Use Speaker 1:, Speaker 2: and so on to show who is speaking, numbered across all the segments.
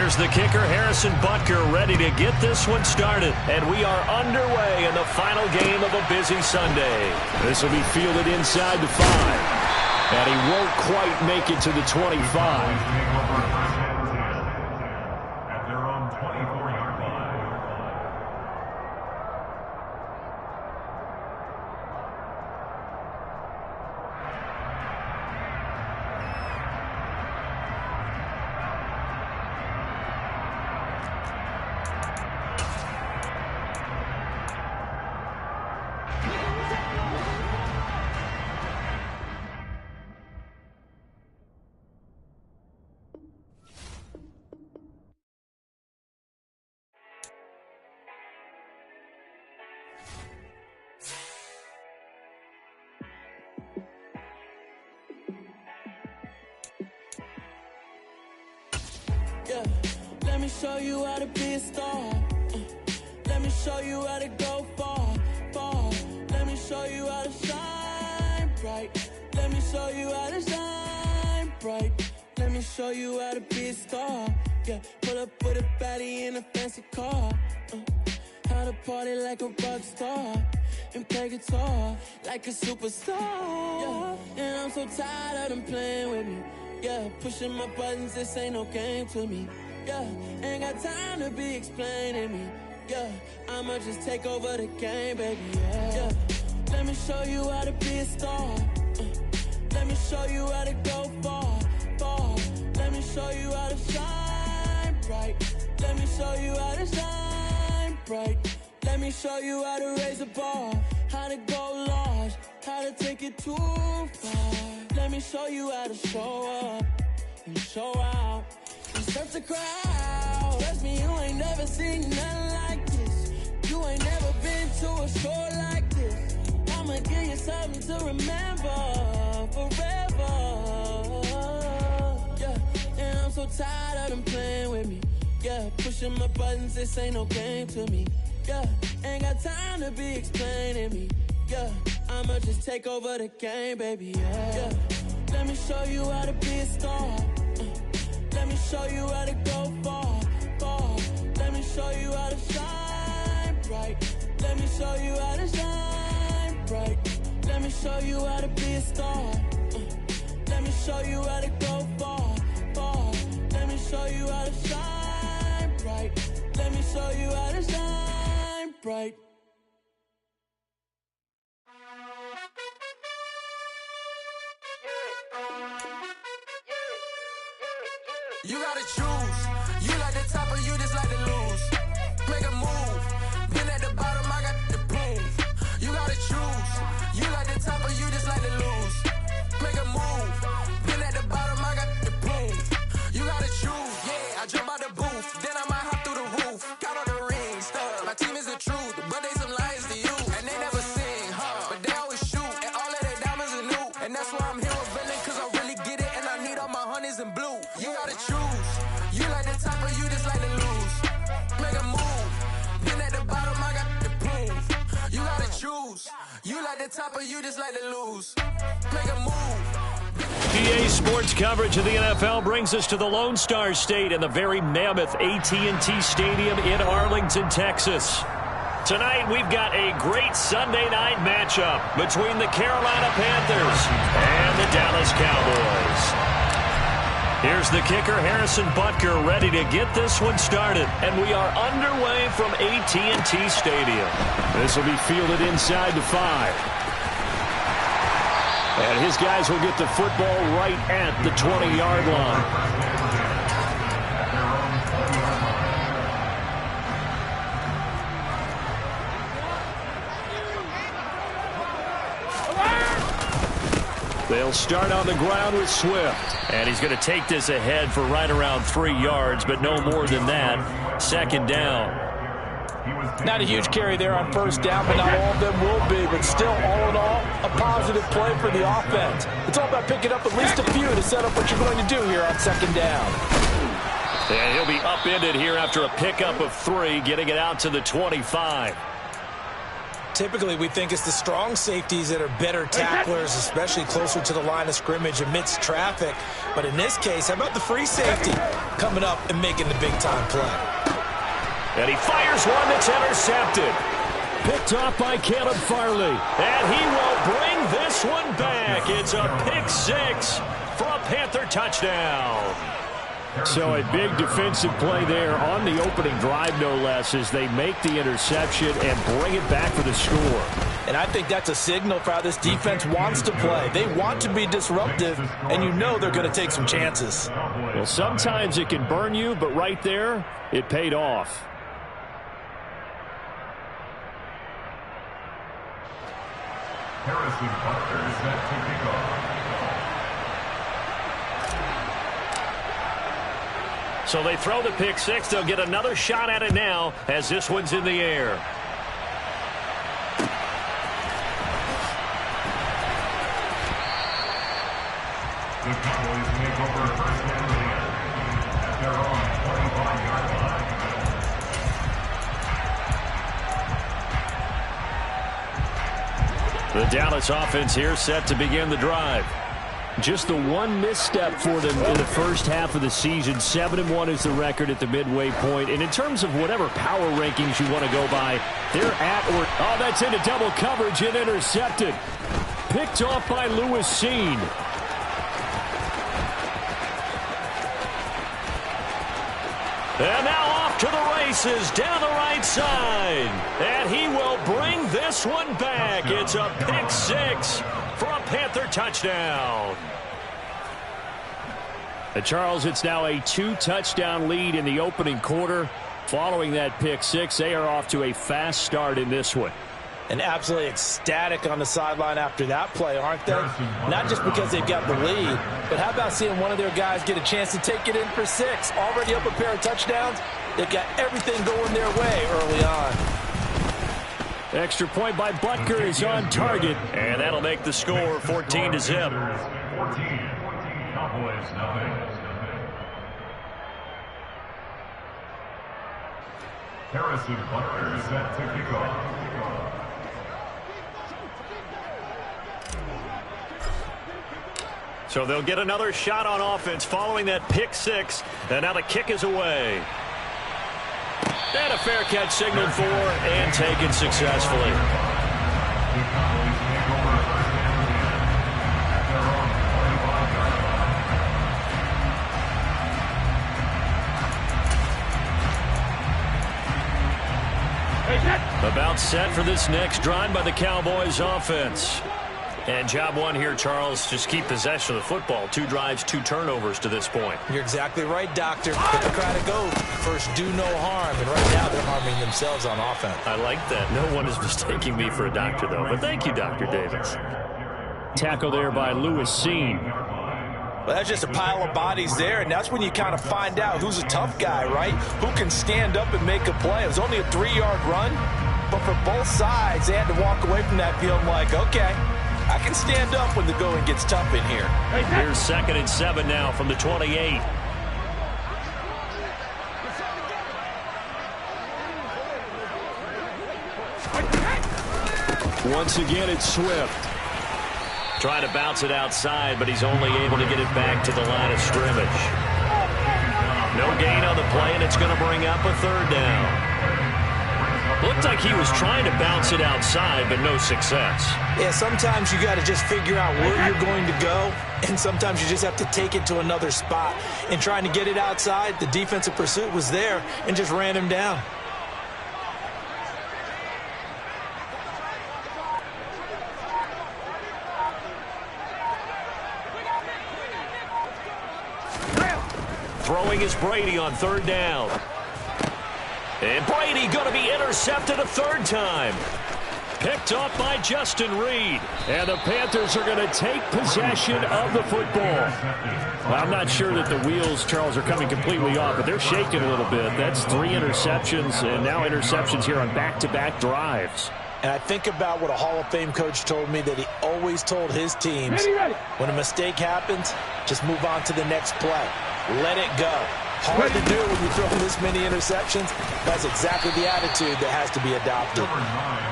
Speaker 1: Here's the kicker, Harrison Butker, ready to get this one started. And we are underway in the final game of a busy Sunday. This will be fielded inside the 5. And he won't quite make it to the 25.
Speaker 2: Yeah, let me show you how to be a star. Let me show you how to go far, far. Let me show you how to shine bright. Let me show you how to shine bright. Let me show you how to be a star. Yeah, pull up with a baddie in a fancy car. How to party like a rock star and play guitar like a superstar. Yeah, and I'm so tired of them playing with me. Yeah, pushing my buttons, this ain't no game to me. Yeah, ain't got time to be explaining me. Yeah, I'ma just take over the game, baby. Yeah, let me show you how to be a star. Let me show you how to go far, far. Let me show you how to shine bright. Let me show you how to shine bright. Let me show you how to raise the bar, how to go large, how to take it too far. Let me show you how to show up and show out and surf the crowd. Trust me, you ain't never seen nothing like this. You ain't never been to a show like this. I'ma give you something to remember forever. Yeah, and I'm so tired of them playing with me. Yeah, pushing my buttons, this ain't no game to me. Yeah, ain't got time to be explaining me. Yeah, I'ma just take over the game, baby. Yeah, let me show you how to be a star. Let me show you how to go far, far. Let me show you how to shine bright. Let me show you how to shine bright. Let me show you how to be a star. Let me show you how to go far, far. Let me show you how to shine bright. Let me show you how to shine bright.
Speaker 3: You gotta choose. You like the top or you just like to lose. Make a move. Been at the bottom, I got the proof. You gotta choose. You like the top or you just like to lose. Make a move. Been at the bottom, I got the proof. You gotta choose. Yeah, I jump out the booth. Then I might hop through the roof. Count all the rings, stuff. My team is the truth, but they some liars to you. And they never sing, but they always shoot. And all of their diamonds are new. And that's why I'm here with villain, cause I really get it. And I need all my honeys in blue. You gotta choose. You like the top or you just like to lose. Make a move. Been at the bottom, I got the proof. You gotta choose. You like the top or you just like to lose. Make a move.
Speaker 1: PA Sports coverage of the NFL brings us to the Lone Star State and the very mammoth AT&T Stadium in Arlington, Texas. Tonight, we've got a great Sunday night matchup between the Carolina Panthers and the Dallas Cowboys. Here's the kicker, Harrison Butker, ready to get this one started. And we are underway from AT&T Stadium. This will be fielded inside the 5. And his guys will get the football right at the 20-yard line. They'll start on the ground with Swift. And he's going to take this ahead for right around 3 yards, but no more than that. Second down.
Speaker 4: Not a huge carry there on first down, but not all of them will be. But still, all in all, a positive play for the offense. It's all about picking up at least a few to set up what you're going to do here on second down.
Speaker 1: And he'll be upended here after a pickup of 3, getting it out to the 25.
Speaker 4: typically we think it's the strong safeties that are better tacklers, especially closer to the line of scrimmage amidst traffic. But in this case, how about the free safety coming up and making the big-time play?
Speaker 1: And he fires one that's intercepted. Picked off by Caleb Farley. And he will bring this one back. It's a pick six for a Panther touchdown. So a big defensive play there on the opening drive, no less, as they make the interception and bring it back for the score.
Speaker 4: And I think that's a signal for how this defense wants to play. They want to be disruptive, and you know they're going to take some chances.
Speaker 1: Well, sometimes it can burn you, but right there, it paid off.
Speaker 5: Harrison Butker is set to kick off.
Speaker 1: So they throw the pick six. They'll get another shot at it now as this one's in the air.
Speaker 5: The Cowboys take over first and 10 at their own 25-yard line.
Speaker 1: The Dallas offense here set to begin the drive. Just the one misstep for them in the first half of the season. 7-1 is the record at the midway point. And in terms of whatever power rankings you want to go by, they're at or... Oh, that's into double coverage and intercepted. Picked off by Lewis Seen. And now off to the races down the right side. And he will bring this one back. It's a pick six for a Panther touchdown. And Charles, it's now a 2-touchdown lead in the opening quarter. Following that pick six, they are off to a fast start in this one.
Speaker 4: And absolutely ecstatic on the sideline after that play, aren't they? Not just because they've got the lead, but how about seeing one of their guys get a chance to take it in for six? Already up a pair of touchdowns. They've got everything going their way early on.
Speaker 1: Extra point by Butker is on target, and that'll make the score 14-0.
Speaker 5: 14. Cowboys nothing. Harrison Butker is set to kick off.
Speaker 1: So they'll get another shot on offense following that pick six, and now the kick is away. And a fair catch signaled for and taken successfully.
Speaker 5: The Cowboys take over first and 10 at their own 25-yard line.
Speaker 1: About set for this next drive by the Cowboys offense. And job one here, Charles, just keep possession of the football. 2 drives, 2 turnovers to this point.
Speaker 4: You're exactly right, Doctor. Hippocratic oath. First, do no harm. And right now, they're harming themselves on offense.
Speaker 1: I like that. No one is mistaking me for a doctor, though. But thank you, Dr. Davis. Tackle there by Lewis Seen.
Speaker 4: Well, that's just a pile of bodies there, and that's when you kind of find out who's a tough guy, right? Who can stand up and make a play. It was only a 3-yard run, but for both sides, they had to walk away from that field like, okay, I can stand up when the going gets tough in here.
Speaker 1: Here's 2nd and 7 now from the 28. Once again, it's Swift. Trying to bounce it outside, but he's only able to get it back to the line of scrimmage. No gain on the play, and it's going to bring up a 3rd down. Looked like he was trying to bounce it outside, but no success.
Speaker 4: Yeah, sometimes you got to just figure out where you're going to go, and sometimes you just have to take it to another spot. And trying to get it outside, the defensive pursuit was there and just ran him down.
Speaker 1: Throwing is Brady on 3rd down. And Brady going to be intercepted a 3rd time. Picked off by Justin Reed. And the Panthers are going to take possession of the football. Well, I'm not sure that the wheels, Charles, are coming completely off, but they're shaking a little bit. That's 3 interceptions, and now interceptions here on back-to-back drives.
Speaker 4: And I think about what a Hall of Fame coach told me that he always told his teams, when a mistake happens, just move on to the next play. Let it go. Hard to do when you throw this many interceptions. That's exactly the attitude that has to be adopted.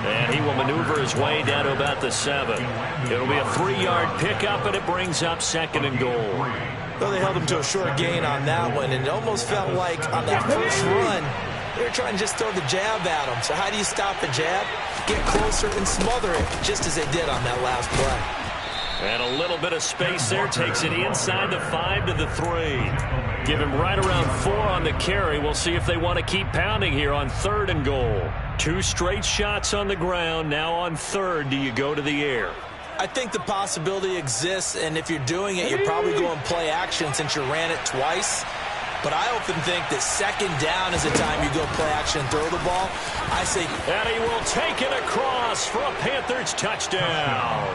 Speaker 1: And he will maneuver his way down to about the 7. It'll be a 3-yard pickup, and it brings up 2nd and goal.
Speaker 4: Well, they held him to a short gain on that one, and it almost felt like on that first run, they were trying to just throw the jab at him. So how do you stop the jab? Get closer and smother it, just as they did on that last play.
Speaker 1: And a little bit of space there. Takes it inside the 5 to the 3. Give him right around 4 on the carry. We'll see if they want to keep pounding here on 3rd and goal. 2 straight shots on the ground. Now on 3rd, do you go to the air?
Speaker 4: I think the possibility exists, and if you're doing it, you're probably going play action since you ran it twice. But I often think that 2nd down is the time you go play action and throw the ball. I say...
Speaker 1: And he will take it across for a Panthers touchdown.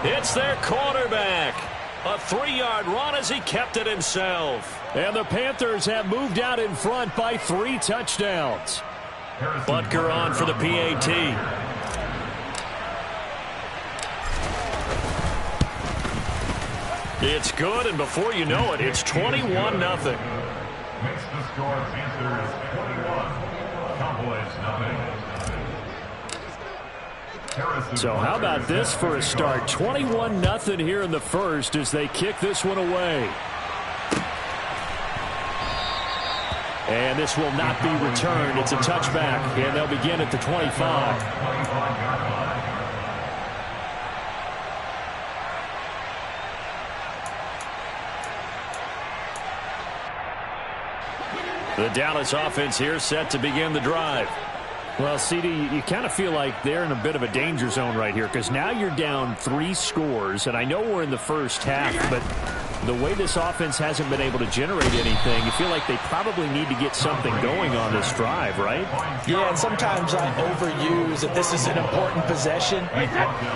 Speaker 1: It's their quarterback. A 3-yard run as he kept it himself. And the Panthers have moved out in front by 3 touchdowns. Butker on for the PAT. It's good, and before you know it, it's 21-0.
Speaker 5: Makes the score Panthers 21, Cowboys nothing.
Speaker 1: So how about this for a start? 21-0 here in the first as they kick this one away. And this will not be returned. It's a touchback, and they'll begin at the 25. The Dallas offense here set to begin the drive. Well, CD, you kind of feel like they're in a bit of a danger zone right here because now you're down 3 scores, and I know we're in the first half, but the way this offense hasn't been able to generate anything, you feel like they probably need to get something going on this drive, right?
Speaker 4: Yeah, and sometimes I overuse that this is an important possession,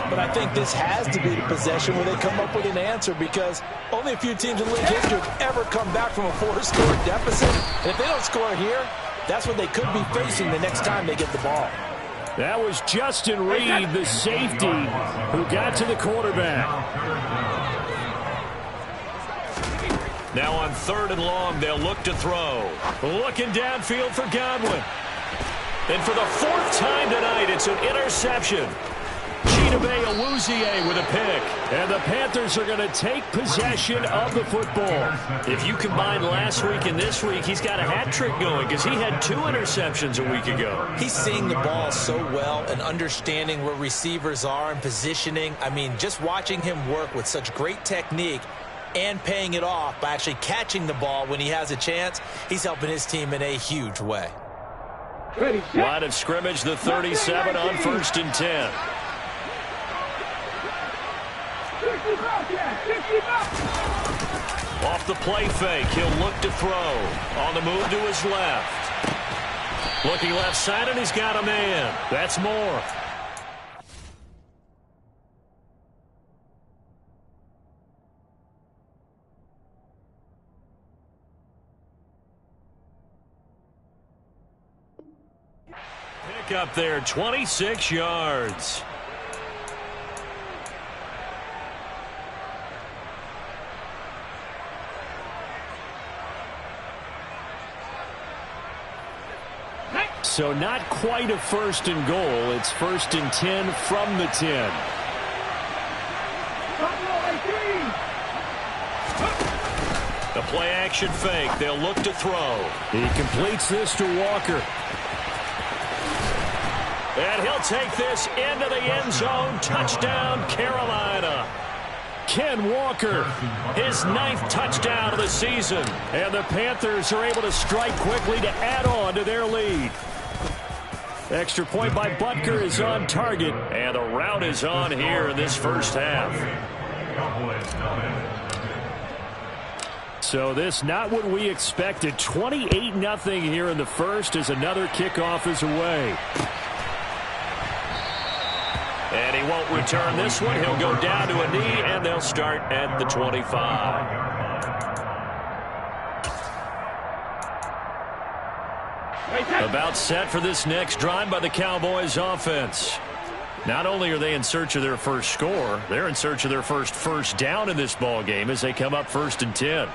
Speaker 4: but I think this has to be the possession where they come up with an answer because only a few teams in league history have ever come back from a 4-score deficit. And if they don't score here, that's what they could be facing the next time they get the ball.
Speaker 1: That was Justin Reed, the safety, who got to the quarterback. Now on 3rd and long, they'll look to throw. Looking downfield for Godwin. And for the 4th time tonight, it's an interception. Chidobe Awuzie with a pick. And the Panthers are going to take possession of the football. If you combine last week and this week, he's got a hat trick going because he had 2 interceptions a week ago.
Speaker 4: He's seeing the ball so well and understanding where receivers are and positioning. I mean, just watching him work with such great technique and paying it off by actually catching the ball when he has a chance, he's helping his team in a huge way.
Speaker 1: Line of scrimmage, the 37 on 1st and 10. Off the play fake, he'll look to throw. On the move to his left. Looking left side, and he's got a man. That's Moore. Pick up there, 26 yards. So not quite a 1st and goal. It's 1st and 10 from the 10. The play action fake. They'll look to throw. He completes this to Walker. And he'll take this into the end zone. Touchdown, Carolina. Ken Walker, his 9th touchdown of the season. And the Panthers are able to strike quickly to add on to their lead. Extra point by Butker is on target. And the rout is on here in this first half. So this not what we expected. 28-0 here in the first as another kickoff is away. And he won't return this one. He'll go down to a knee, and they'll start at the 25. About set for this next drive by the Cowboys offense. Not only are they in search of their first score, they're in search of their first down in this ball game as they come up 1st and 10.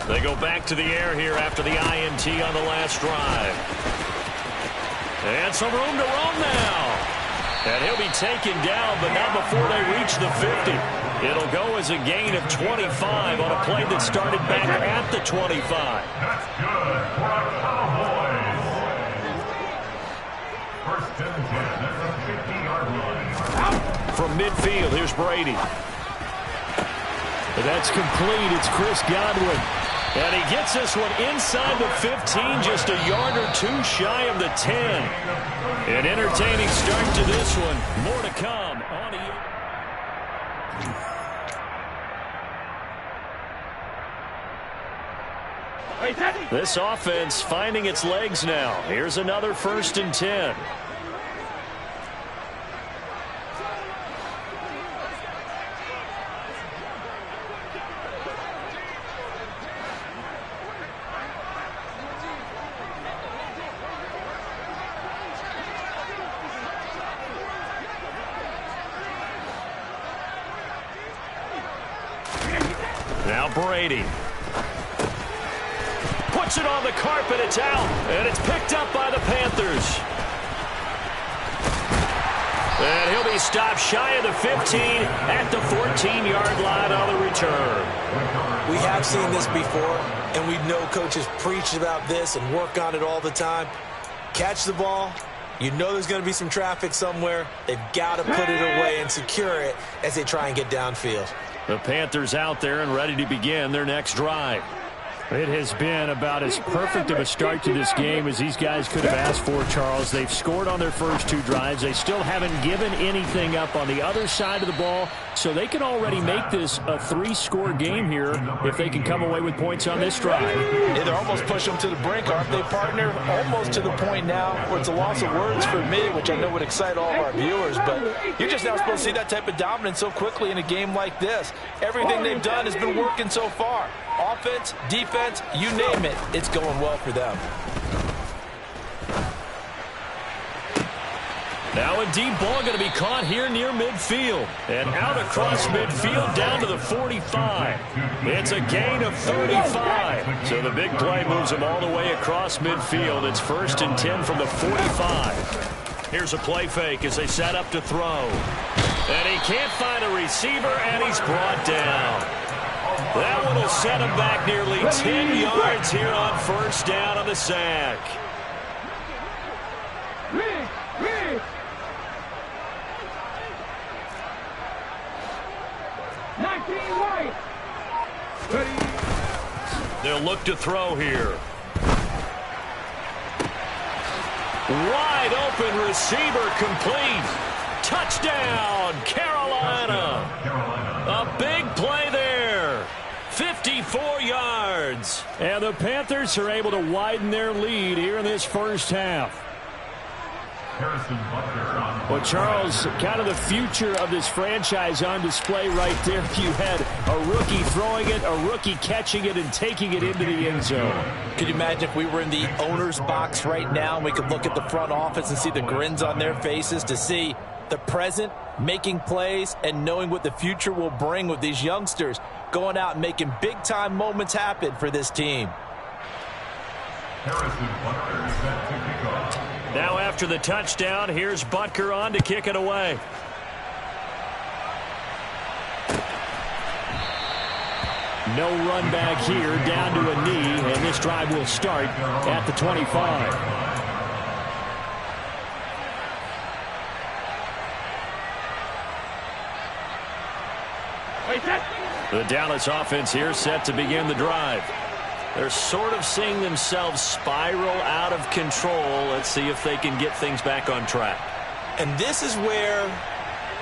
Speaker 1: They go back to the air here after the INT on the last drive. And some room to roam now. And he'll be taken down, but not before they reach the 50. It'll go as a gain of 25 on a play that started back at the 25.
Speaker 5: That's good for a Cowboys. First and 10 at the 50-yard line.
Speaker 1: From midfield, here's Brady. That's complete. It's Chris Godwin. And he gets this one inside the 15, just a yard or two shy of the 10. An entertaining start to this one. More to come on this offense finding its legs now. Here's another 1st and 10. Now Brady. Puts it on the carpet. It's out. And it's picked up by the Panthers. And he'll be stopped shy of the 15 at the 14-yard line on the return.
Speaker 4: We have seen this before, and we know coaches preach about this and work on it all the time. Catch the ball. You know there's going to be some traffic somewhere. They've got to put it away and secure it as they try and get downfield.
Speaker 1: The Panthers out there and ready to begin their next drive.
Speaker 6: It has been about as perfect of a start to this game as these guys could have asked for, Charles. They've scored on their first 2 drives. They still haven't given anything up on the other side of the ball, so they can already make this a 3-score game here if they can come away with points on this drive.
Speaker 4: Yeah, they're almost pushing them to the brink, aren't they, partner? Almost to the point now where it's a loss of words for me, which I know would excite all of our viewers, but you're just now supposed to see that type of dominance so quickly in a game like this. Everything they've done has been working so far. Offense, defense, you name it, it's going well for them.
Speaker 1: Now a deep ball going to be caught here near midfield. And out across midfield down to the 45. It's a gain of 35. So the big play moves them all the way across midfield. It's 1st and 10 from the 45. Here's a play fake as they set up to throw. And he can't find a receiver, and he's brought down. That one will set him back nearly 10 yards here on 1st down on the sack. They'll look to throw here. Wide open receiver complete. Touchdown, Carolina. A big play there. 54 yards.
Speaker 6: And the Panthers are able to widen their lead here in this first half. Well, Charles, kind of the future of this franchise on display right there. You had a rookie throwing it, a rookie catching it, and taking it into the end zone.
Speaker 4: Could you imagine if we were in the owner's box right now and we could look at the front office and see the grins on their faces to see the present making plays and knowing what the future will bring with these youngsters going out and making big-time moments happen for this team.
Speaker 1: Now after the touchdown, here's Butker on to kick it away.
Speaker 6: No run back here, down to a knee, and this drive will start at the 25.
Speaker 1: The Dallas offense here set to begin the drive. They're sort of seeing themselves spiral out of control. Let's see if they can get things back on track.
Speaker 4: And this is where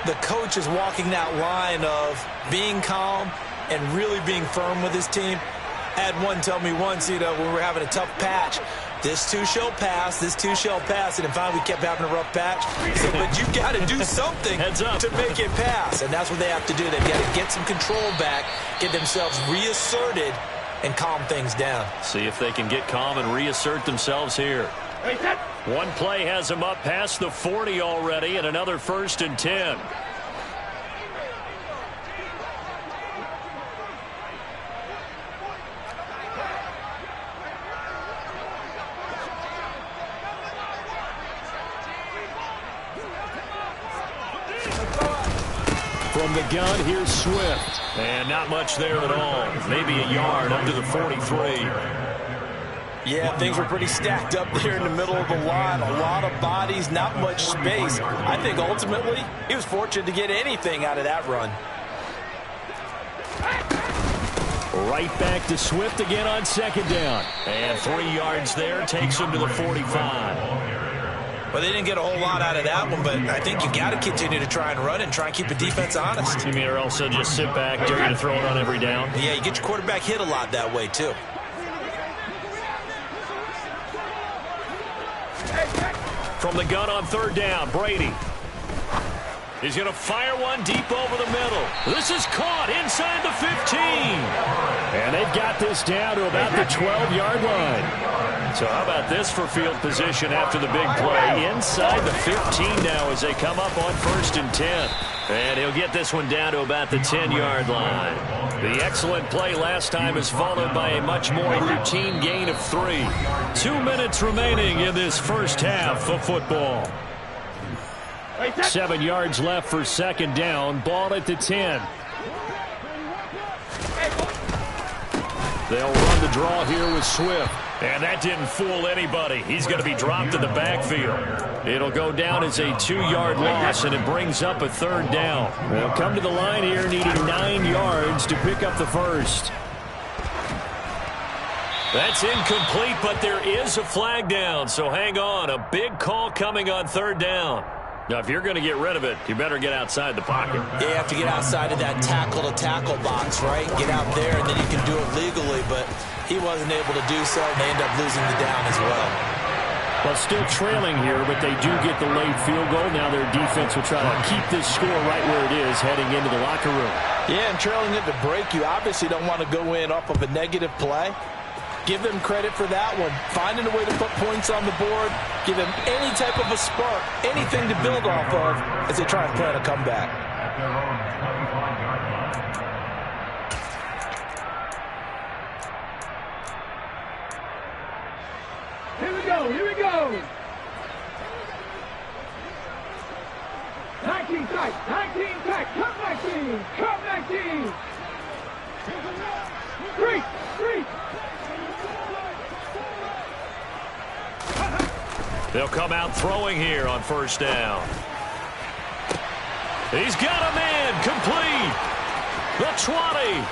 Speaker 4: the coach is walking that line of being calm and really being firm with his team. I had one tell me once, when we were having a tough patch, this too shall pass, this too shall pass, and then finally we kept having a rough patch. He said, but you've got to do something to make it pass, and that's what they have to do. They've got to get some control back, get themselves reasserted, and calm things down.
Speaker 1: See if they can get calm and reassert themselves here. One play has them up past the 40 already, and another 1st and 10. From the gun, here's Swift. And not much there at all. Maybe a yard up to the 43.
Speaker 4: Yeah, things were pretty stacked up there in the middle of the line. A lot of bodies, not much space. I think ultimately he was fortunate to get anything out of that run.
Speaker 1: Right back to Swift again on second down. And 3 yards there takes him to the 45.
Speaker 4: Well, they didn't get a whole lot out of that one, but I think you got to continue to try and run and try and keep the defense honest.
Speaker 1: You mean, or else they'll just sit back, dare you to throw it on every down?
Speaker 4: Yeah, you get your quarterback hit a lot that way, too.
Speaker 1: From the gun on third down, Brady. He's going to fire one deep over the middle. This is caught inside the 15. And they've got this down to about the 12-yard line. So how about this for field position after the big play? Inside the 15 now as they come up on 1st and 10. And he'll get this one down to about the 10-yard line. The excellent play last time is followed by a much more routine gain of 3. 2 minutes remaining in this first half of football. 7 yards left for second down. Ball at the 10. They'll run the draw here with Swift. And that didn't fool anybody. He's going to be dropped in the backfield. It'll go down as a 2-yard loss, and it brings up a third down. They'll come to the line here needing 9 yards to pick up the first. That's incomplete, but there is a flag down, so hang on. A big call coming on third down. Now, if you're going to get rid of it, you better get outside the pocket.
Speaker 4: Yeah, you have to get outside of that tackle-to-tackle box, right? Get out there, and then you can do it legally, but he wasn't able to do so, and they end up losing the down as well.
Speaker 6: Well, still trailing here, but they do get the late field goal. Now their defense will try to keep this score right where it is heading into the locker room.
Speaker 4: Yeah, and trailing it to break, you obviously don't want to go in off of a negative play. Give them credit for that one. Finding a way to put points on the board. Give them any type of a spark, anything to build off of as they try and plan a comeback.
Speaker 7: Here we go, here we go. 19 tight, come 19. 3.
Speaker 1: They'll come out throwing here on first down. He's got a man, complete. The 20.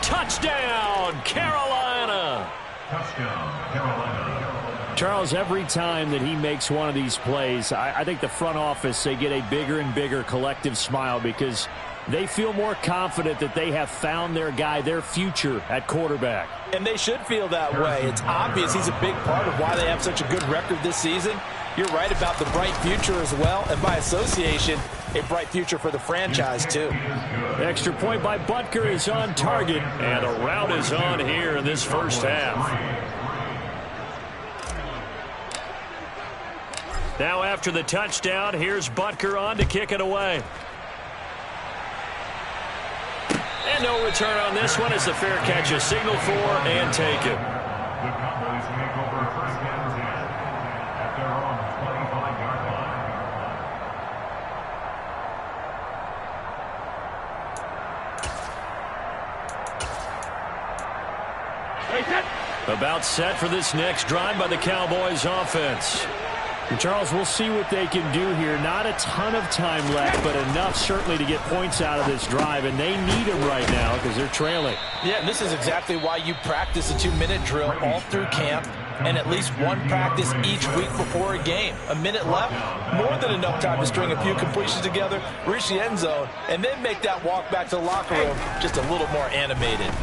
Speaker 1: Touchdown, Carolina.
Speaker 5: Touchdown, Carolina.
Speaker 6: Charles, every time that he makes one of these plays, I think the front office, they get a bigger and bigger collective smile because they feel more confident that they have found their guy, their future at quarterback.
Speaker 4: And they should feel that way. It's obvious he's a big part of why they have such a good record this season. You're right about the bright future as well, and by association, a bright future for the franchise too.
Speaker 6: Extra point by Butker is on target,
Speaker 1: and a route is on here in this first half. Now after the touchdown, here's Butker on to kick it away. And no return on this one as the fair catch is signaled for and taken.
Speaker 5: The Cowboys make over 1st and 10 at their own 25-yard line.
Speaker 1: About set for this next drive by the Cowboys offense.
Speaker 6: And Charles, we'll see what they can do here. Not a ton of time left, but enough certainly to get points out of this drive, and they need them right now because they're trailing.
Speaker 4: Yeah, and this is exactly why you practice a 2-minute drill all through camp and at least one practice each week before a game. A minute left, more than enough time to string a few completions together, reach the end zone, and then make that walk back to the locker room just a little more animated.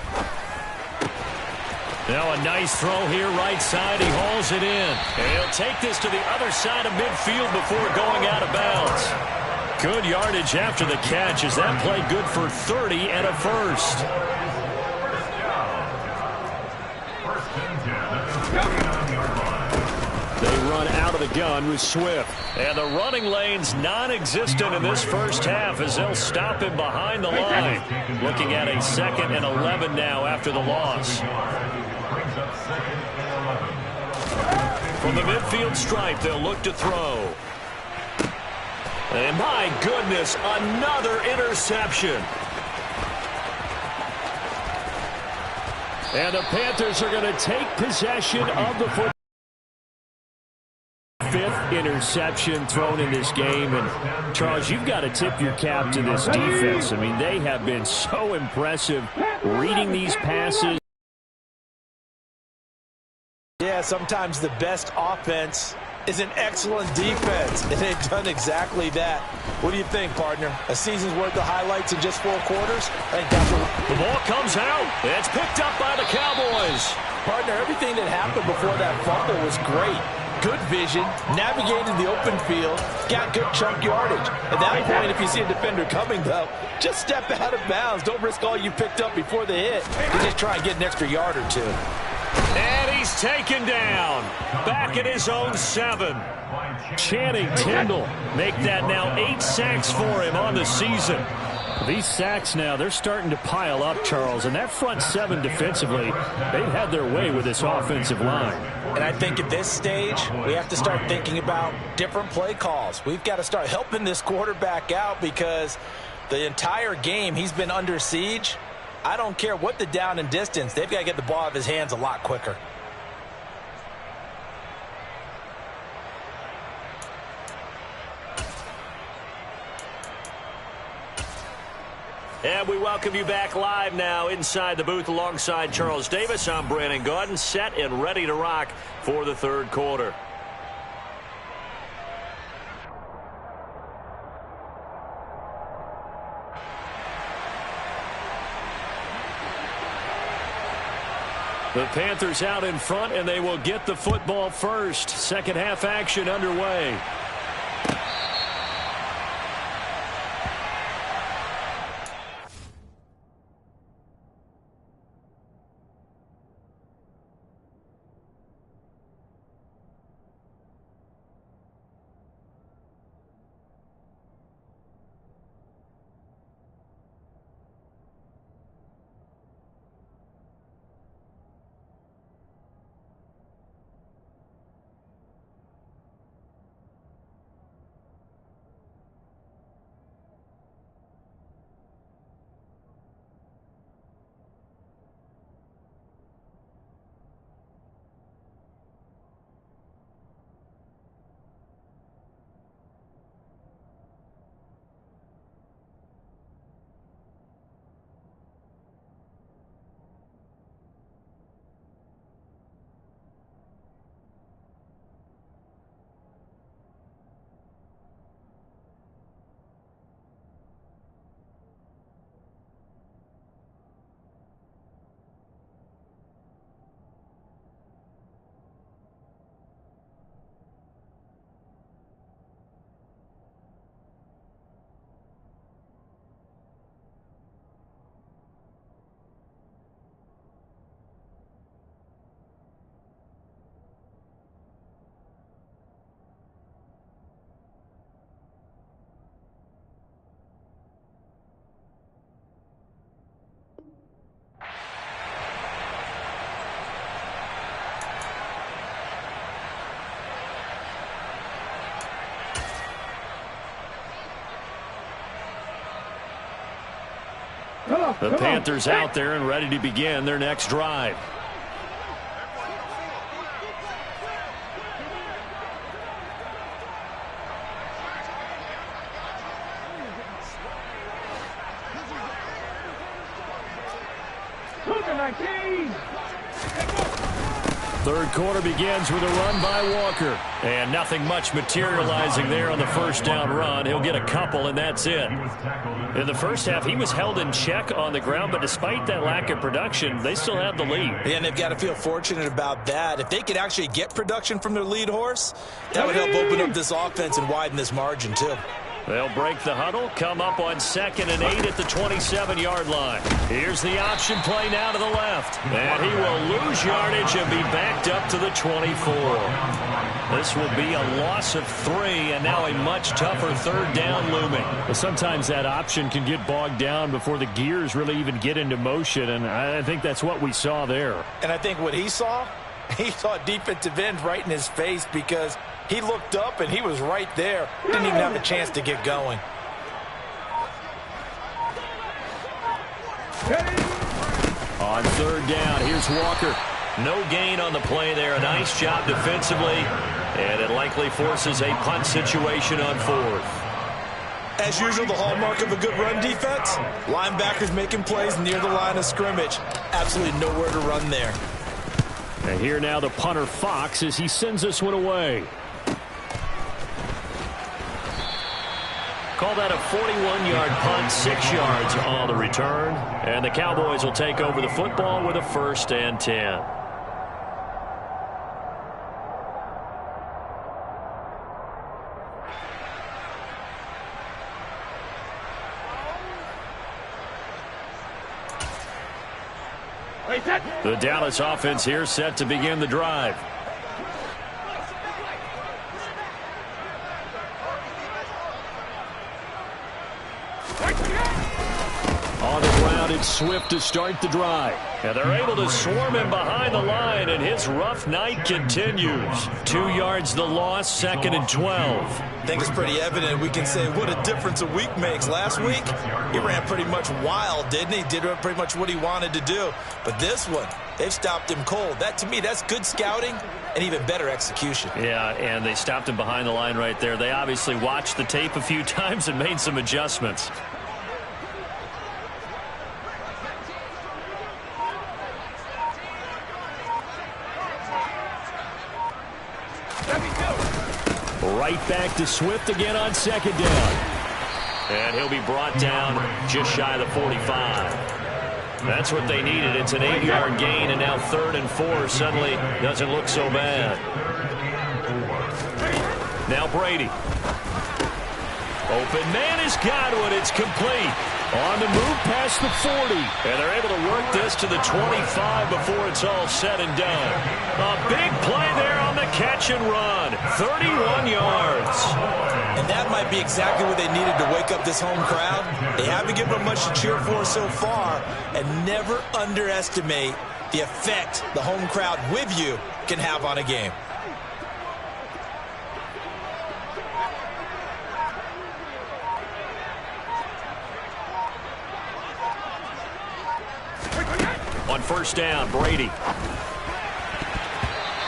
Speaker 1: Now a nice throw here right side. He hauls it in. And he'll take this to the other side of midfield before going out of bounds. Good yardage after the catch. Is that play good for 30 and a first? They run out of the gun with Swift. And the running lane's non-existent in this first half as they'll stop him behind the line. Looking at a 2nd and 11 now after the loss. From the midfield stripe, they'll look to throw. And my goodness, another interception. And the Panthers are going to take possession of the football. Fifth interception thrown in this game. And, Charles, you've got to tip your cap to this defense. I mean, they have been so impressive reading these passes.
Speaker 4: Yeah, sometimes the best offense is an excellent defense, and they've done exactly that. What do you think, partner? A season's worth of highlights in just 4 quarters? I think that's what...
Speaker 1: The ball comes out. It's picked up by the Cowboys.
Speaker 4: Partner, everything that happened before that fumble was great. Good vision, navigated the open field, got good chunk yardage. At that point, if you see a defender coming, though, just step out of bounds. Don't risk all you picked up before the hit. You just try and get an extra yard or 2.
Speaker 1: And he's taken down. Back at his own 7.
Speaker 6: Channing Tindall make that now 8 sacks for him on the season. These sacks now, they're starting to pile up, Charles. And that front 7 defensively, they've had their way with this offensive line.
Speaker 4: And I think at this stage, we have to start thinking about different play calls. We've got to start helping this quarterback out because the entire game he's been under siege. I don't care what the down and distance. They've got to get the ball out of his hands a lot quicker.
Speaker 1: And we welcome you back live now inside the booth alongside Charles Davis. I'm Brandon Gaudin, set and ready to rock for the third quarter. The Panthers out in front, and they will get the football first. Second half action underway. The Panthers out there and ready to begin their next drive. Third quarter begins with a run by Walker. And nothing much materializing there on the first down run. He'll get a couple, and that's it. In the first half, he was held in check on the ground, but despite that lack of production, they still have the lead.
Speaker 4: And they've got to feel fortunate about that. If they could actually get production from their lead horse, that would help open up this offense and widen this margin, too.
Speaker 1: They'll break the huddle, come up on 2nd and 8 at the 27-yard line. Here's the option play now to the left. And he will lose yardage and be backed up to the 24. This will be a loss of 3, and now a much tougher third down looming.
Speaker 6: Well, sometimes that option can get bogged down before the gears really even get into motion, and I think that's what we saw there.
Speaker 4: And I think what he saw a defensive end right in his face because He looked up, and he was right there. Didn't even have a chance to get going.
Speaker 1: On third down, here's Walker. No gain on the play there. A nice job defensively, and it likely forces a punt situation on fourth.
Speaker 4: As usual, the hallmark of a good run defense, linebackers making plays near the line of scrimmage. Absolutely nowhere to run there.
Speaker 6: And here now the punter Fox as he sends this one away.
Speaker 1: Call that a 41-yard punt, 6 yards on the return. And the Cowboys will take over the football with a 1st and 10. The Dallas offense here set to begin the drive. On the ground, it's Swift to start the drive. And they're able to swarm him behind the line, and his rough night continues. 2 yards the loss, 2nd and 12.
Speaker 4: I think it's pretty evident. We can say what a difference a week makes. Last week, he ran pretty much wild, didn't he? Did pretty much what he wanted to do. But this one, they've stopped him cold. That, to me, that's good scouting and even better execution.
Speaker 1: Yeah, and they stopped him behind the line right there. They obviously watched the tape a few times and made some adjustments. Right back to Swift again on 2nd down. And he'll be brought down just shy of the 45. That's what they needed. It's an 8-yard gain, and now 3rd and 4 suddenly doesn't look so bad. Now Brady. Open man has got one. It's complete. On the move past the 40. And they're able to work this to the 25 before it's all said and done. A big play there on the catch and run. 31 yards.
Speaker 4: And that might be exactly what they needed to wake up this home crowd. They haven't given them much to cheer for so far. And never underestimate the effect the home crowd with you can have on a game.
Speaker 1: On 1st down, Brady.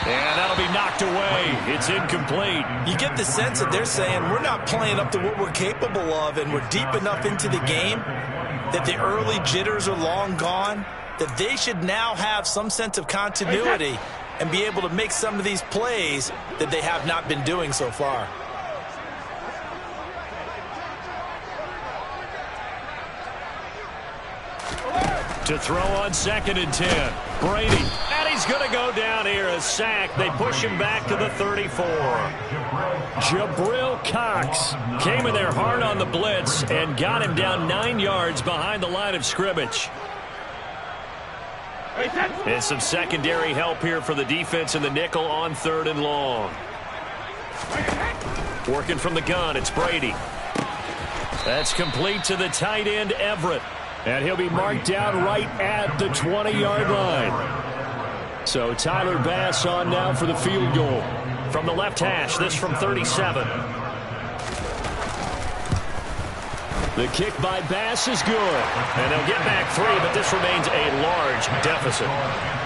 Speaker 1: And that'll be knocked away. It's incomplete.
Speaker 4: You get the sense that they're saying we're not playing up to what we're capable of, and we're deep enough into the game that the early jitters are long gone, that they should now have some sense of continuity and be able to make some of these plays that they have not been doing so far.
Speaker 1: To throw on 2nd and 10. Brady. And he's going to go down here. A sack. They push him back to the 34. Jabril Cox came in there hard on the blitz and got him down 9 yards behind the line of scrimmage. And some secondary help here for the defense in the nickel on 3rd and long. Working from the gun, it's Brady. That's complete to the tight end, Everett. And he'll be marked down right at the 20-yard line. So Tyler Bass on now for the field goal. From the left hash, this from 37. The kick by Bass is good. And they'll get back 3, but this remains a large deficit.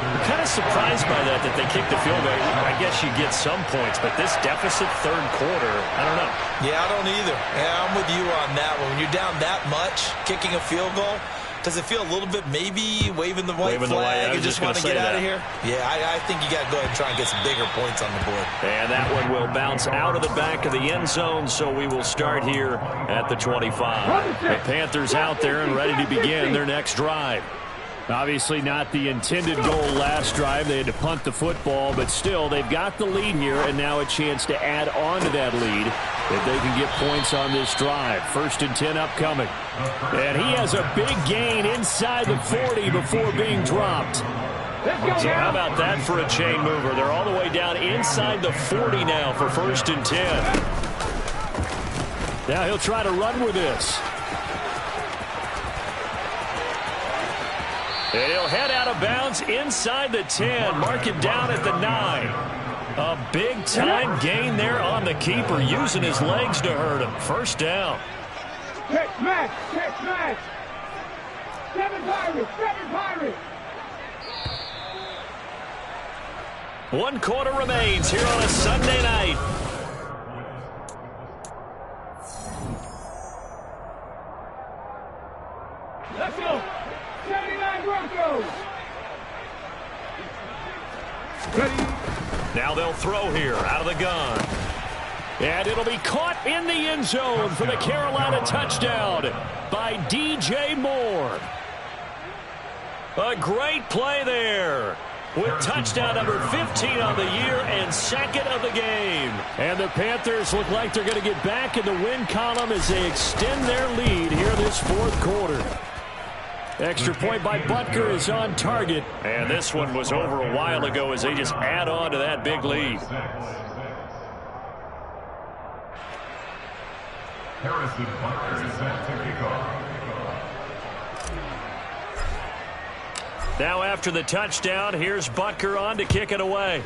Speaker 1: I'm kind of surprised by that they kicked the field goal. I guess you get some points, but this deficit 3rd quarter, I don't know.
Speaker 4: Yeah, I don't either. Yeah, I'm with you on that one. When you're down that much, kicking a field goal, does it feel a little bit maybe waving the white flag and just want to get out of here? Yeah, I think you got to go ahead and try and get some bigger points on the board.
Speaker 1: And that one will bounce out of the back of the end zone, so we will start here at the 25. The Panthers out there and ready to begin their next drive.
Speaker 6: Obviously not the intended goal last drive. They had to punt the football, but still they've got the lead here, and now a chance to add on to that lead if they can get points on this drive. 1st and 10 upcoming. And he has a big gain inside the 40 before being dropped. So how about that for a chain mover? They're all the way down inside the 40 now for 1st and 10. Now he'll try to run with this. And he'll head out of bounds inside the 10. Mark it down at the 9.
Speaker 1: A big-time gain there on the keeper, using his legs to hurt him. First down.
Speaker 7: Check smash, check smash. 7 Pirates, 7 Pirates.
Speaker 1: 1 quarter remains here on a Sunday night.
Speaker 7: Let's go. 79 Broncos. Ready.
Speaker 1: Now they'll throw here out of the gun. And it'll be caught in the end zone for the Carolina touchdown by DJ Moore. A great play there, with touchdown number 15 on the year and second of the game. And the Panthers look like they're going to get back in the win column as they extend their lead here this fourth quarter. Extra point by Butker is on target. And this one was over a while ago as they just add on to that big lead.
Speaker 5: Harrison Butker is set to kick off.
Speaker 1: Now after the touchdown, here's Butker on to kick it away.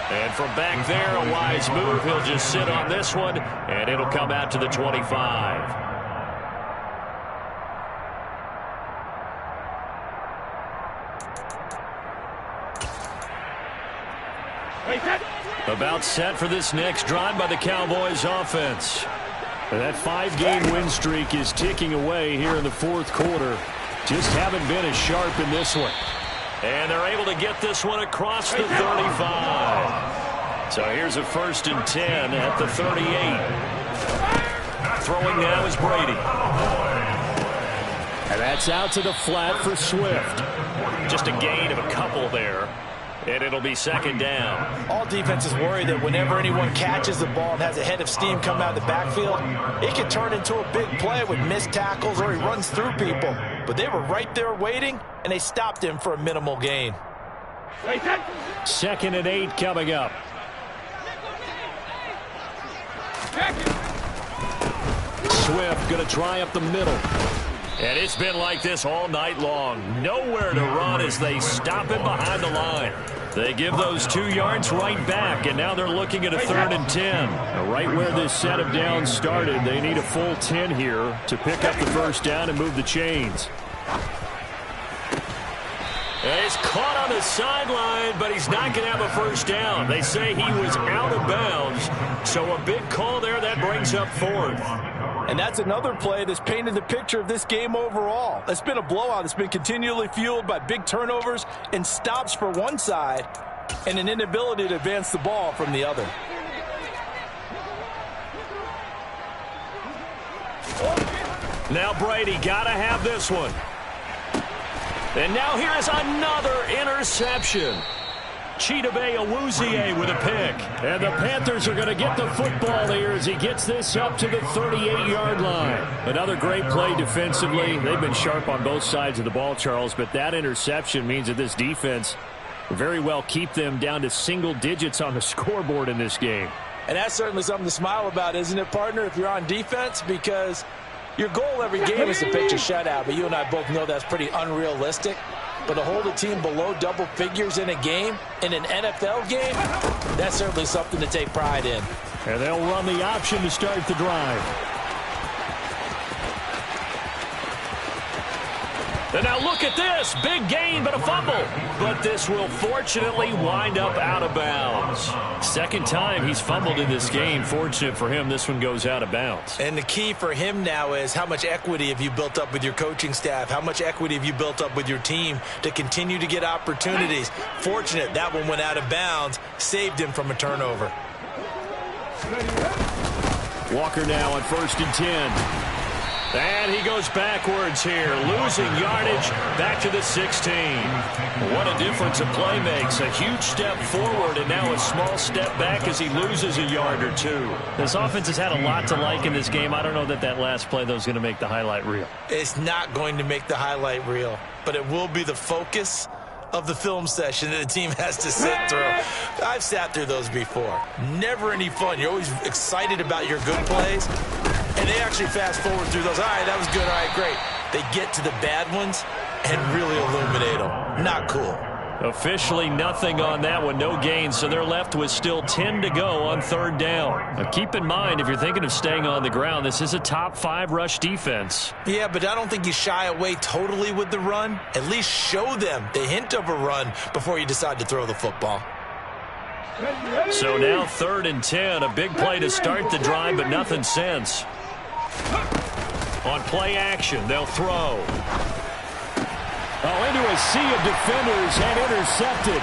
Speaker 1: And from back there, a wise move. He'll just sit on this one, and it'll come out to the 25. About set for this next drive by the Cowboys offense. That 5-game win streak is ticking away here in the fourth quarter. Just haven't been as sharp in this one. And they're able to get this one across the 35. So here's a 1st and 10 at the 38. Throwing now is Brady. And that's out to the flat for Swift. Just a gain of a couple there. And it'll be second down.
Speaker 4: All defenses worry that whenever anyone catches the ball and has a head of steam come out of the backfield, it can turn into a big play with missed tackles or he runs through people. But they were right there waiting, and they stopped him for a minimal gain.
Speaker 1: 2nd and 8 coming up. Swift going to try up the middle. And it's been like this all night long. Nowhere to run as they stop him behind the line. They give those 2 yards right back, and now they're looking at a 3rd and 10. Right where this set of downs started, they need a full 10 here to pick up the first down and move the chains. And he's caught on the sideline, but he's not going to have a first down. They say he was out of bounds, so a big call there that brings up 4th.
Speaker 4: And that's another play that's painted the picture of this game overall. It's been a blowout. It's been continually fueled by big turnovers and stops for one side and an inability to advance the ball from the other.
Speaker 1: Now Brady got to have this one. And now here is another interception. Chidobe Awuzie with a pick. And the Panthers are going to get the football here as he gets this up to the 38-yard line. Another great play defensively. They've been sharp on both sides of the ball, Charles, but that interception means that this defense will very well keep them down to single digits on the scoreboard in this game.
Speaker 4: And that's certainly something to smile about, isn't it, partner, if you're on defense? Because your goal every game is to pitch a shutout, but you and I both know that's pretty unrealistic. But to hold a team below double figures in a game, in an NFL game, that's certainly something to take pride in.
Speaker 1: And they'll run the option to start the drive. And now look at this. Big gain, but a fumble. But this will fortunately wind up out of bounds. Second time he's fumbled in this game. Fortunate for him, this one goes out of bounds.
Speaker 4: And the key for him now is how much equity have you built up with your coaching staff? How much equity have you built up with your team to continue to get opportunities? Fortunate that one went out of bounds, saved him from a turnover.
Speaker 1: Walker now on 1st and 10. And he goes backwards here, losing yardage back to the 16. What a difference a play makes. A huge step forward and now a small step back as he loses a yard or 2. This offense has had a lot to like in this game. I don't know that that last play, though, is going to make the highlight reel.
Speaker 4: It's not going to make the highlight reel, but it will be the focus of the film session that the team has to sit through. I've sat through those before. Never any fun. You're always excited about your good plays. And they actually fast forward through those. All right, that was good. All right, great. They get to the bad ones, and really illuminate them. Not cool.
Speaker 1: Officially nothing on that one, no gain, so they're left with still 10 to go on third down. Now keep in mind, if you're thinking of staying on the ground, this is a top 5 rush defense.
Speaker 4: Yeah, but I don't think you shy away totally with the run. At least show them the hint of a run before you decide to throw the football.
Speaker 1: So now 3rd and 10, a big play to start the drive, but nothing since. On play action, they'll throw.
Speaker 6: Oh, into a sea of defenders and intercepted.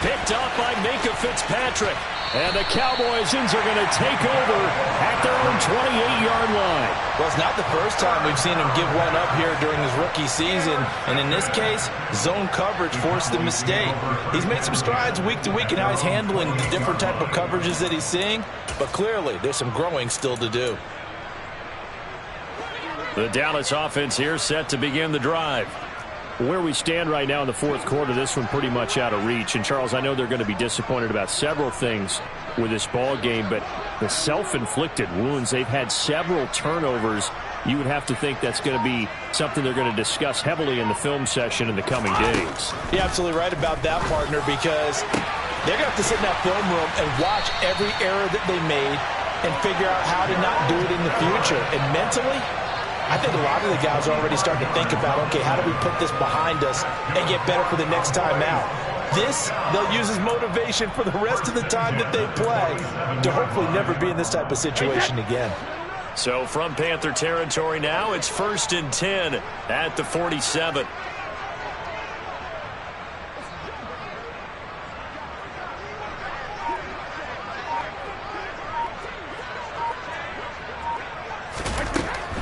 Speaker 1: Picked up by Minka Fitzpatrick.
Speaker 6: And the Cowboys are going to take over at their own 28-yard line.
Speaker 4: Well, it's not the first time we've seen him give one up here during his rookie season. And in this case, zone coverage forced the mistake. He's made some strides week to week in how he's handling the different type of coverages that he's seeing. But clearly, there's some growing still to do.
Speaker 1: The Dallas offense here set to begin the drive.
Speaker 6: Where we stand right now in the fourth quarter, this one pretty much out of reach. And, Charles, I know they're going to be disappointed about several things with this ball game, but the self-inflicted wounds, they've had several turnovers. You would have to think that's going to be something they're going to discuss heavily in the film session in the coming days.
Speaker 4: You're absolutely right about that, partner, because they're going to have to sit in that film room and watch every error that they made and figure out how to not do it in the future. And mentally, I think a lot of the guys are already starting to think about, okay, how do we put this behind us and get better for the next time out? This, they'll use as motivation for the rest of the time that they play to hopefully never be in this type of situation again.
Speaker 1: So from Panther territory now, it's 1st and 10 at the 47.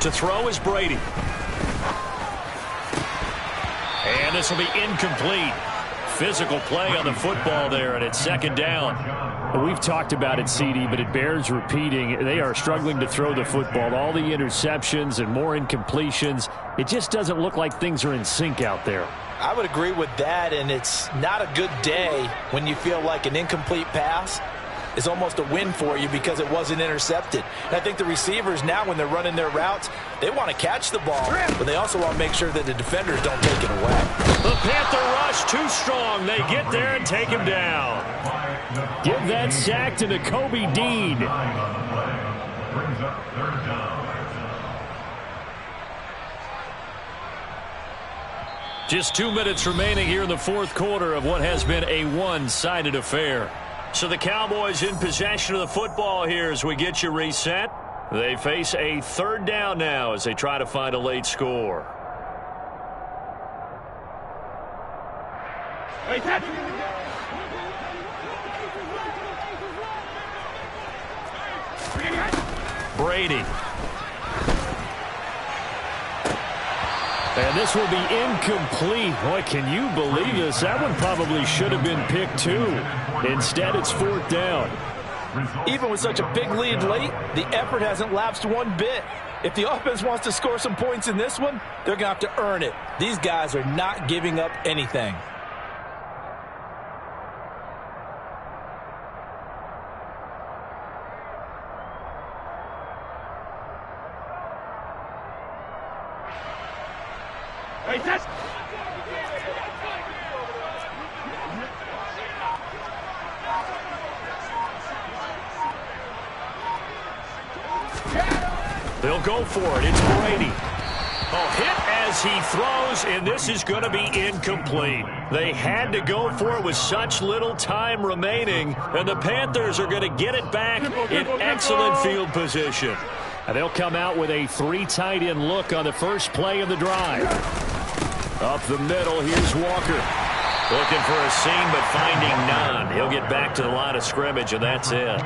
Speaker 1: To throw is Brady. And this will be incomplete. Physical play on the football there, and it's 2nd down.
Speaker 6: We've talked about it, CD, but it bears repeating. They are struggling to throw the football. All the interceptions and more incompletions. It just doesn't look like things are in sync out there.
Speaker 4: I would agree with that, and it's not a good day when you feel like an incomplete pass is almost a win for you because it wasn't intercepted. And I think the receivers now, when they're running their routes, they want to catch the ball, but they also want to make sure that the defenders don't take it away.
Speaker 1: The Panther rush too strong. They get there and take him down.
Speaker 6: Give that sack to Nakobe Dean.
Speaker 5: Brings up 3rd down.
Speaker 1: Just 2 minutes remaining here in the fourth quarter of what has been a one-sided affair. So the Cowboys in possession of the football here as we get you reset. They face a 3rd down now as they try to find a late score. Brady.
Speaker 6: And this will be incomplete. Boy, can you believe this? That one probably should have been picked too. Instead, it's 4th down.
Speaker 4: Even with such a big lead late, the effort hasn't lapsed one bit. If the offense wants to score some points in this one, they're going to have to earn it. These guys are not giving up anything.
Speaker 1: They'll go for it. It's Brady. Oh, hit as he throws, and this is going to be incomplete. They had to go for it with such little time remaining, and the Panthers are going to get it back in excellent field position.
Speaker 6: And they'll come out with a 3 tight end look on the first play of the drive. Up the middle, here's Walker.
Speaker 1: Looking for a seam, but finding none. He'll get back to the line of scrimmage, and that's it.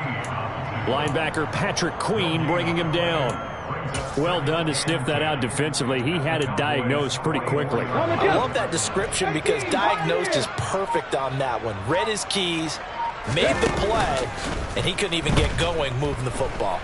Speaker 6: Linebacker Patrick Queen bringing him down. Well done to sniff that out defensively. He had it diagnosed pretty quickly.
Speaker 4: I love that description because diagnosed is perfect on that one. Read his keys, made the play, and he couldn't even get going moving the football.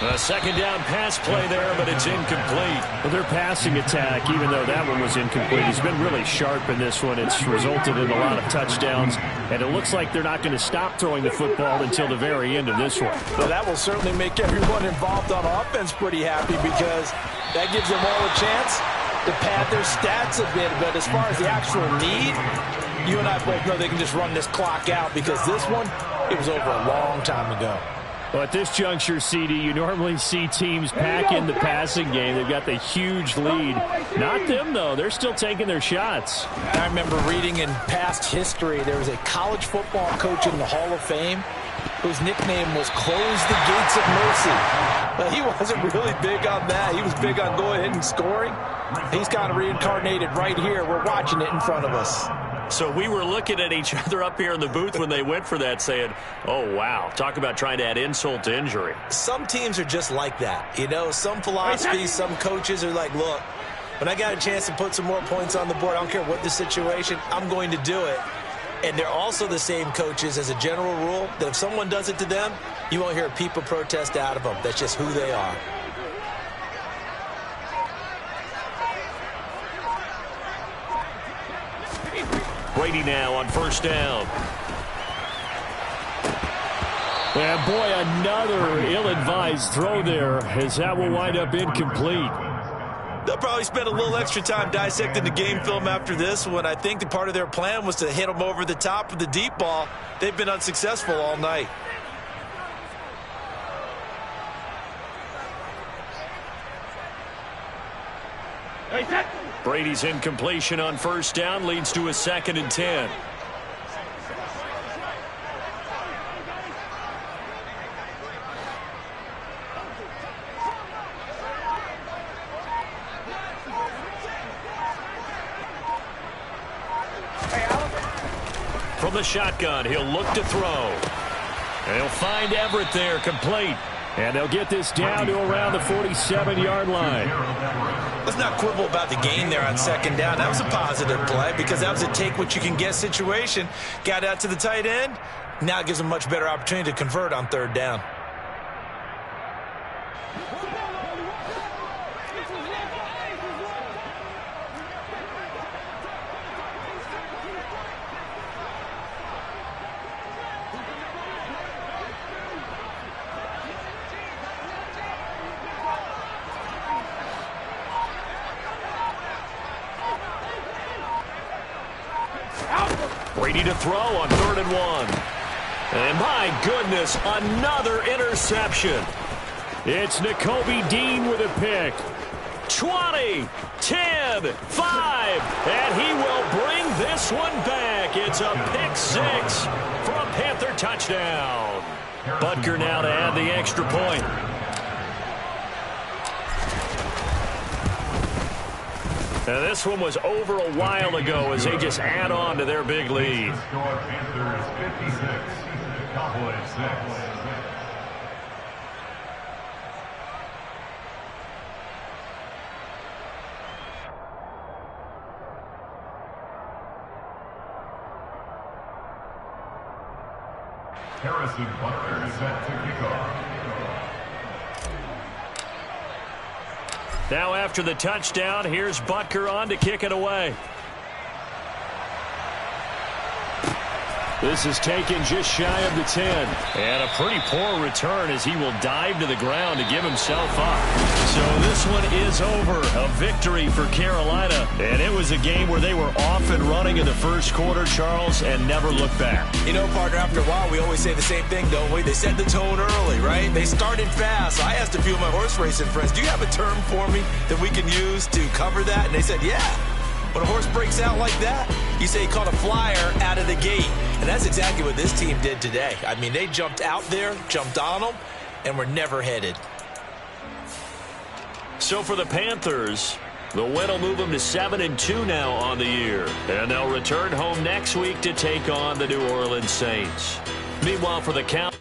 Speaker 1: A 2nd down pass play there, but it's incomplete.
Speaker 6: Well, their passing attack, even though that one was incomplete, has been really sharp in this one. It's resulted in a lot of touchdowns, and it looks like they're not going to stop throwing the football until the very end of this one.
Speaker 4: Well, that will certainly make everyone involved on offense pretty happy because that gives them all a chance to pad their stats a bit, but as far as the actual need, you and I both know they can just run this clock out because this one, it was over a long time ago.
Speaker 6: Well, at this juncture, CD, you normally see teams pack in the passing game. They've got the huge lead. Not them, though. They're still taking their shots.
Speaker 4: I remember reading in past history, there was a college football coach in the Hall of Fame whose nickname was Close the Gates of Mercy. But he wasn't really big on that. He was big on going ahead and scoring. He's kind of reincarnated right here. We're watching it in front of us.
Speaker 1: So we were looking at each other up here in the booth when they went for that saying, oh, wow, talk about trying to add insult to injury.
Speaker 8: Some teams are just like that. You know, some philosophies, some coaches are like, look, when I got a chance to put some more points on the board, I don't care what the situation, I'm going to do it. And they're also the same coaches as a general rule that if someone does it to them, you won't hear people protest out of them. That's just who they are.
Speaker 1: Brady now on first down.
Speaker 6: And boy, another ill-advised throw there as that will wind up incomplete.
Speaker 8: They'll probably spend a little extra time dissecting the game film after this one. I think that part of their plan was to hit them over the top of the deep ball. They've been unsuccessful all night.
Speaker 1: Brady's incompletion on first down leads to a 2nd and 10. From the shotgun, he'll look to throw. And he'll find Everett there, complete. And they'll get this down to around the 47-yard line.
Speaker 8: Let's not quibble about the gain there on 2nd down. That was a positive play because that was a take-what-you-can-get situation. Got out to the tight end. Now it gives them a much better opportunity to convert on 3rd down.
Speaker 1: Brady to throw on 3rd and 1. And my goodness, another interception.
Speaker 6: It's Nakobe Dean with a pick.
Speaker 1: 20, 10, 5, and he will bring this one back. It's a pick 6 for a Panther touchdown. Butker now to add the extra point. Now this one was over a while ago as they just add on to their big lead.
Speaker 5: Score Panthers 56, Cowboys 6. Harrison Butker set to kick off.
Speaker 1: Now after the touchdown, here's Butker on to kick it away.
Speaker 6: This is taken just shy of the 10.
Speaker 1: And a pretty poor return as he will dive to the ground to give himself up. So this one is over. A victory for Carolina. And it was a game where they were off and running in the first quarter, Charles, and never looked back.
Speaker 8: You know, partner, after a while, we always say the same thing, don't we? They set the tone early, right? They started fast. I asked a few of my horse racing friends, do you have a term for me that we can use to cover that? And they said, yeah. When a horse breaks out like that, you say he caught a flyer out of the gate. And that's exactly what this team did today. I mean, they jumped out there, jumped on them, and were never headed.
Speaker 1: So for the Panthers, the win will move them to 7-2 now on the year. And they'll return home next week to take on the New Orleans Saints. Meanwhile, for the Cowboys.